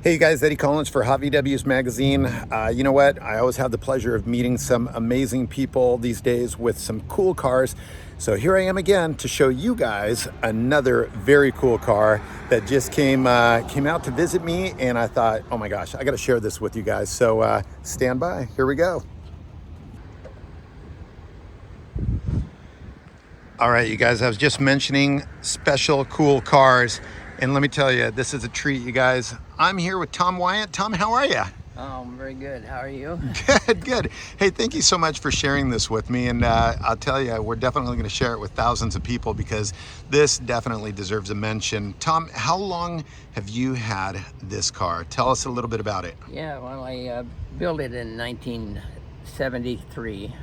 Hey you guys, Eddie Collins for HotVWs magazine. You know what? I always have the pleasure of meeting some amazing people these days with some cool cars. So here I am again to show you guys another very cool car that just came out to visit me, and I thought, oh my gosh, I got to share this with you guys. So stand by. Here we go. All right, you guys, I was just mentioning special cool cars. And let me tell you, this is a treat, you guys. I'm here with Tom Wyatt. Tom, how are you? Oh, I'm very good. How are you? Good, good. Hey, thank you so much for sharing this with me. And I'll tell you, we're definitely going to share it with thousands of people because this definitely deserves a mention. Tom, how long have you had this car? Tell us a little bit about it. Yeah, well, I built it in 1973.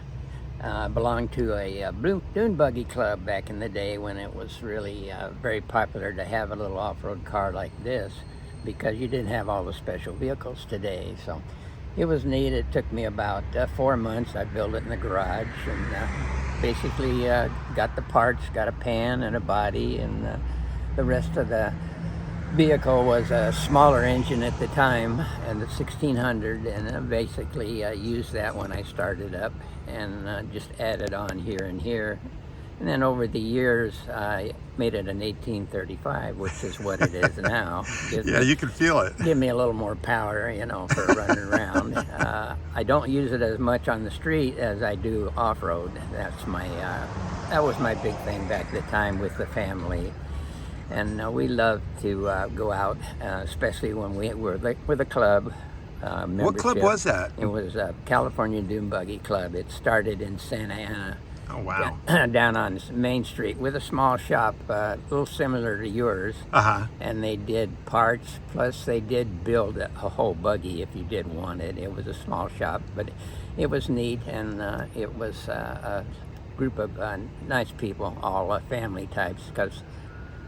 Belonged to a Dune Buggy club back in the day when it was really very popular to have a little off-road car like this, because you didn't have all the special vehicles today. So it was neat. It took me about 4 months. I built it in the garage and basically got the parts, got a pan and a body, and the rest of the vehicle was a smaller engine at the time, and the 1600, and I basically used that when I started up and just added on here and here. And then over the years, I made it an 1835, which is what it is now. Yeah, you can feel it. Give me a little more power, you know, for running around. I don't use it as much on the street as I do off-road. That's my, that was my big thing back at the time with the family. And we love to go out, especially when we were with a club. What club was that? It was California Dune Buggy Club. It started in Santa Ana. Oh, wow. Down on Main Street with a small shop, a little similar to yours. Uh-huh. And they did parts, plus they did build a whole buggy if you did want it. It was a small shop, but it was neat, and it was a group of nice people, all family types, because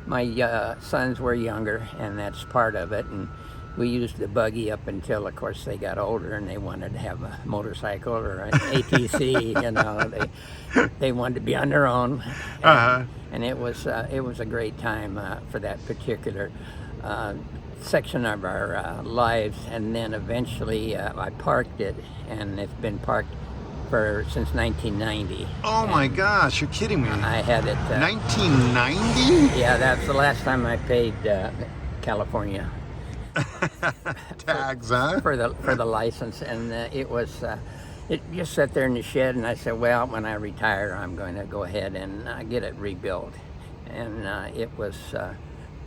my sons were younger, and that's part of it. And we used the buggy up until, of course, they got older and they wanted to have a motorcycle or an ATC. You know, they wanted to be on their own. And it was a great time for that particular section of our lives. And then eventually I parked it, and it's been parked since 1990. Oh my gosh, you're kidding me. I had it 1990? Yeah, that's the last time I paid California tags, huh? For the license, and it just sat there in the shed, and I said, well, when I retire, I'm going to go ahead and get it rebuilt. And it was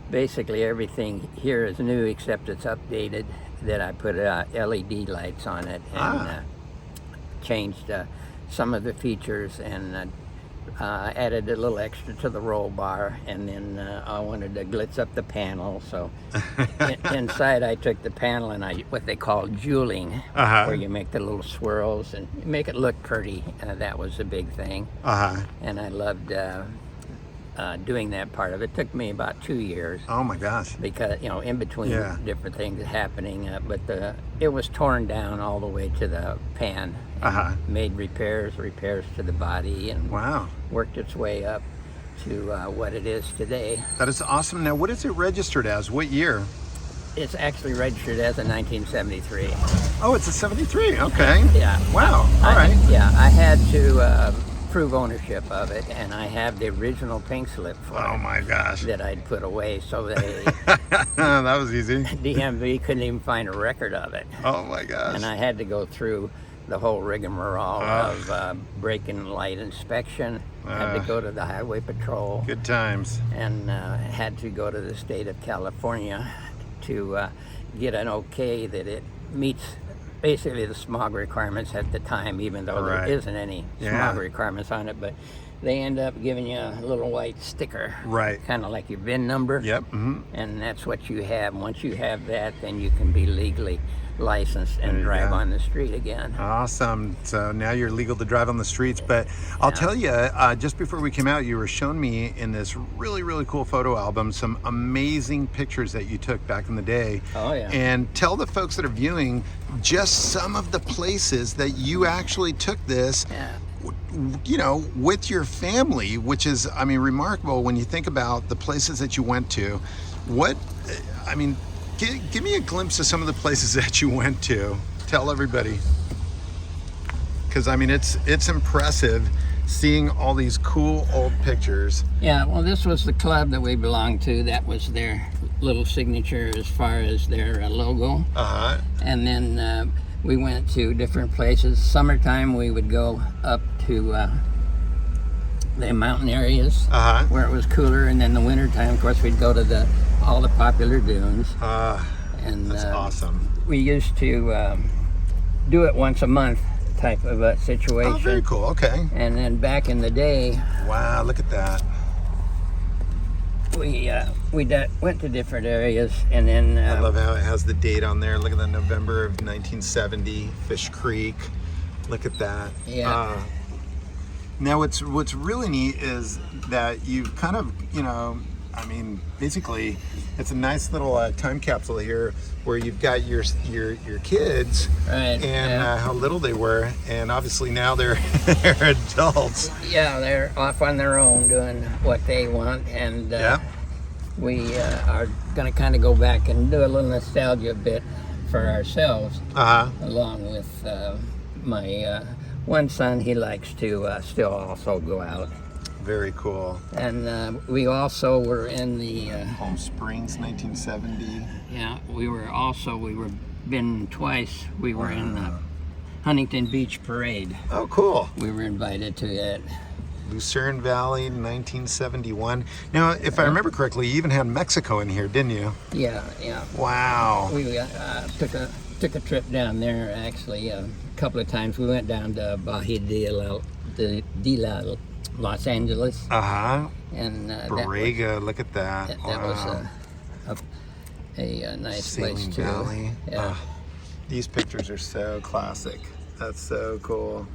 basically everything here is new except it's updated, that I put LED lights on it and changed some of the features and added a little extra to the roll bar, and then I wanted to glitz up the panel. So inside I took the panel and what they call jeweling, where you make the little swirls and make it look pretty. That was a big thing. And I loved doing that part of it. It took me about 2 years. Oh my gosh. Because, you know, in between different things happening, but it was torn down all the way to the pan. Made repairs to the body, and worked its way up to what it is today. That is awesome. Now, what is it registered as? What year? It's actually registered as a 1973. Oh, it's a 73. Okay. Yeah. Wow. All right. Yeah, I had to prove ownership of it, and I have the original pink slip for it. Oh my gosh. That I'd put away, so they that was easy. DMV couldn't even find a record of it. Oh my gosh. And I had to go through the whole rigmarole of brake and light inspection. Had to go to the highway patrol. Good times. And had to go to the state of California to get an okay that it meets basically the smog requirements at the time, even though there isn't any smog requirements on it. But they end up giving you a little white sticker, kind of like your VIN number. Yep. And that's what you have. Once you have that, then you can be legally licensed and drive on the street again. Awesome. So now you're legal to drive on the streets. But I'll tell you, just before we came out, you were showing me in this really, really cool photo album some amazing pictures that you took back in the day. Oh yeah. And tell the folks that are viewing just some of the places that you actually took this. You know, with your family, which is, I mean, remarkable when you think about the places that you went to. What, I mean, Give me a glimpse of some of the places that you went to. Tell everybody. Because, I mean, it's impressive seeing all these cool old pictures. Yeah, well, this was the club that we belonged to. That was their little signature as far as their logo. Uh-huh. And then we went to different places. Summertime, we would go up to the mountain areas where it was cooler. And then the wintertime, of course, we'd go to all the popular dunes. And that's awesome. We used to do it once a month type of a situation. Oh, very cool. Okay. And then back in the day, wow, look at that. we went to different areas, and then I love how it has the date on there. Look at that, November of 1970, Fish Creek. Look at that. Yeah. Now, what's really neat is that you've kind of, you know, I mean, basically, it's a nice little time capsule here where you've got your kids right, and how little they were, and obviously now they're they're adults. Yeah, they're off on their own doing what they want, and we are going to kind of go back and do a little nostalgia bit for ourselves, along with my one son. He likes to still also go out. Very cool. And we also were in the Palm Springs, 1970. yeah, we were been twice. We were in the Huntington Beach Parade. Oh, cool. We were invited to that. Lucerne Valley, 1971. Now, if I remember correctly, you even had Mexico in here, didn't you? Yeah. Wow. We took a trip down there actually a couple of times. We went down to Bahia de Los Angeles. And Borrega, look at that. That Wow. was a nice Sailing place too. Valley. Yeah. These pictures are so classic. That's so cool.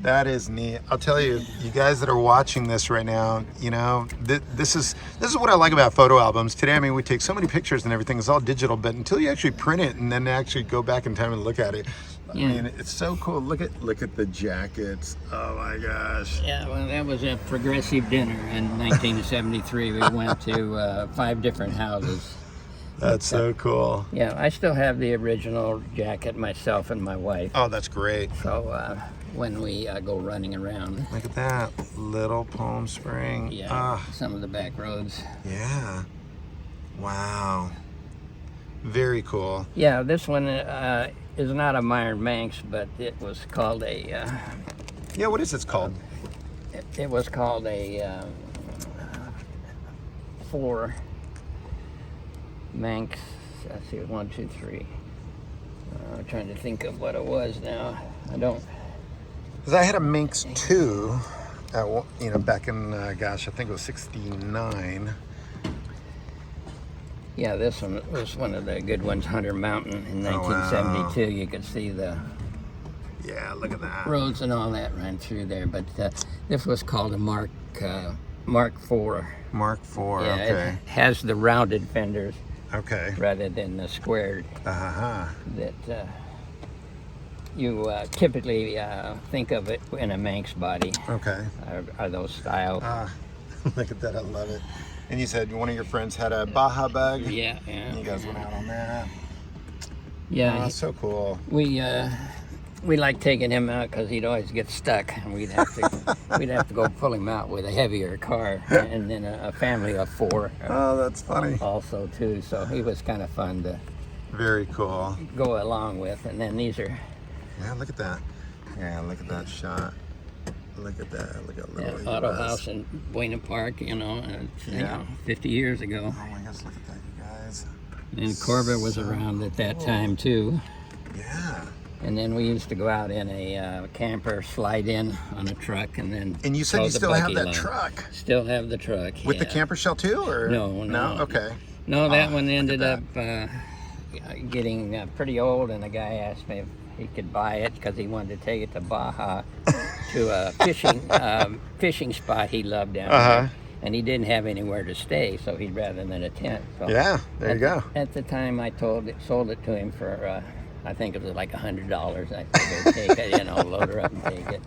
That is neat. I'll tell you, you guys that are watching this right now, you know, this is what I like about photo albums. Today, I mean, we take so many pictures and everything. It's all digital, but until you actually print it and then actually go back in time and look at it, Yeah. I mean, it's so cool. Look at the jackets. Oh my gosh. Yeah, well, that was a progressive dinner in 1973. We went to 5 different houses. That's so cool. Yeah, I still have the original jacket, myself and my wife. Oh, that's great. So when we go running around. Look at that. Little Palm Spring. Yeah, some of the back roads. Yeah. Wow. Very cool. Yeah, this one is not a Meyer Manx, but it was called a... yeah, what is it called? It was called a 4 Manx. Let's see, 1, 2, 3. I'm trying to think of what it was now. I don't... Because I had a Manx 2, back in, gosh, I think it was 69. Yeah, this one was one of the good ones, Hunter Mountain in 1972. Wow. You could see the look at that. roads and all that ran through there. But this was called a Mark IV. Mark IV, yeah, okay. It has the rounded fenders. Okay. Rather than the squared. That you typically think of it in a Manx body. Okay. Are those styles? Look at that, I love it. And you said one of your friends had a Baja bug? Yeah. And you guys went out on that? Yeah. So cool. We like taking him out because he'd always get stuck, and we'd have to go pull him out with a heavier car, and then a family of 4. Oh, that's funny. Also too, so he was kind of fun to. Very cool. Go along with, and then these are. Yeah, look at that. Yeah, look at that shot. Look at that. Look at little Auto House in Buena Park, you know, 50 years ago. Oh my gosh, look at that, you guys. And Corbett was around at that time too. Yeah. And then we used to go out in a camper, slide in on a truck, and then. And you said you still have that truck? Still have the truck. With the camper shell too, or? No. Okay. No, that one ended up getting pretty old, and the guy asked me if he could buy it because he wanted to take it to Baja to a fishing spot he loved down there. And he didn't have anywhere to stay, so he'd rather than a tent. So yeah, there you go. At the time, I sold it to him for. I think it was like $100. I figured take it, load her up and take it.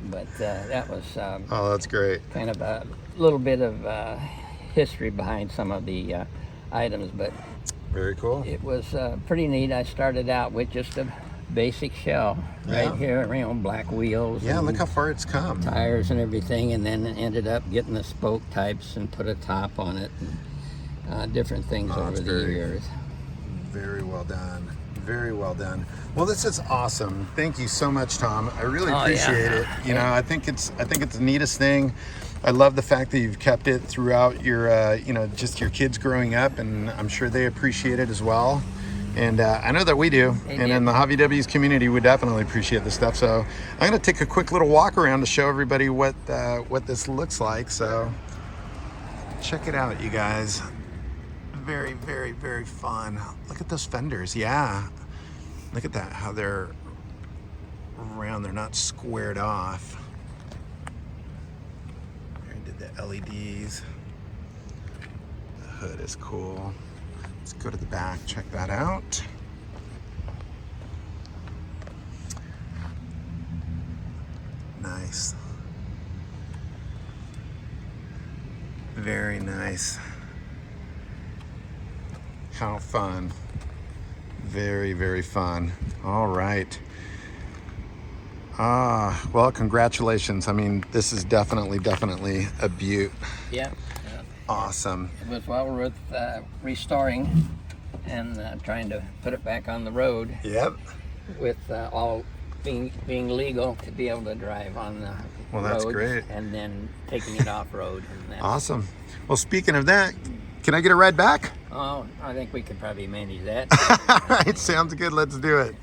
But that was oh, that's great. kind of a little bit of history behind some of the items, but Very cool. it was pretty neat. I started out with just a basic shell right here, black wheels. Yeah, and look how far it's come. tires and everything, and then ended up getting the spoke types and put a top on it, and different things over the years. Very well done. Very well done. Well, this is awesome. Thank you so much, Tom. I really appreciate it. You know, I think it's the neatest thing. I love the fact that you've kept it throughout your, you know, just your kids growing up, and I'm sure they appreciate it as well. And I know that we do. And in the HotVWs community, we definitely appreciate this stuff. So I'm going to take a quick little walk around to show everybody what this looks like. So check it out, you guys. Very, very, very fun. Look at those fenders. Yeah. Look at that, how they're round. They're not squared off. There did the LEDs. The hood is cool. Let's go to the back, check that out. Nice. Very nice. How fun. Very, very fun. All right. Well, congratulations. I mean, this is definitely a beaut. Yeah. Awesome. It was well worth restoring and trying to put it back on the road. Yep. With all being legal to be able to drive on the Well, that's roads, great. and then taking it off road. And Awesome. Well, speaking of that, can I get a ride back? Oh, I think we could probably manage that. All right, sounds good. Let's do it.